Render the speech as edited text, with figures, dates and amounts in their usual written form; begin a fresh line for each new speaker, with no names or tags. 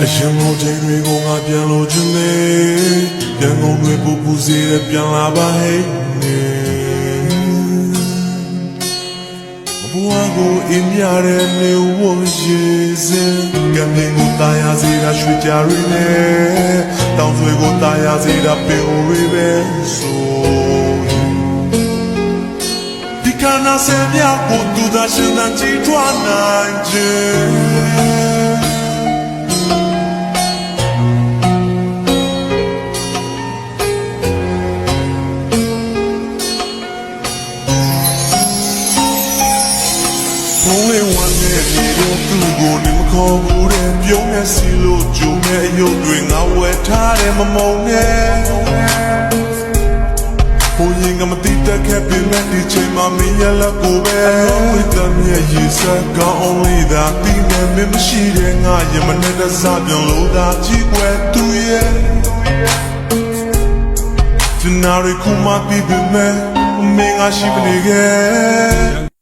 အရှင်ကိုချိန်တွေကိုငါပြန်လို့ချင်တယ်ပြန်ကုန်တွေပူပူစေတဲ့ပြန်လာပါဟဲ့ဘဝကိုအင်းရတဲ့နေဝရေစင်ကံတင်ကိုတာယာစေတာရွှေကြရင်းနဲ့တောင်ဆွေကိုတာယာစေတာပင်ဝေးပဲဆိုဒီကနာဆယ်မြတ်ကိုသူသာရှင်သာကြည်ထွားနိုင်ခြင်းဘုံလေးဝမ်းနဲ့ဒီတော့သူ့ကိုနေမခေါ်ဘူးတဲ့ပြုံးနဲ့စီလို့ဂျုံနဲ့အယုတ်တွေငါဝယ်ထားတယ်မမုံနဲ့ဘုံရင်ကမတိတက်ခဲ့ပြင်မဲ့ဒီချိန်မှာမင်းရလက်ကိုပဲဝိတ္တမြရဲ့ရေစက်ကောင်းအောင်လေးသာပြီးနေမမရှိတဲ့ငါရမနဲ့တစားပြောင်းလို့သာကြည့်ွယ်သူရဲ့ဒီနာရီခုမှပြီးပြီမဲ့မင်းငါရှိမနေခဲ့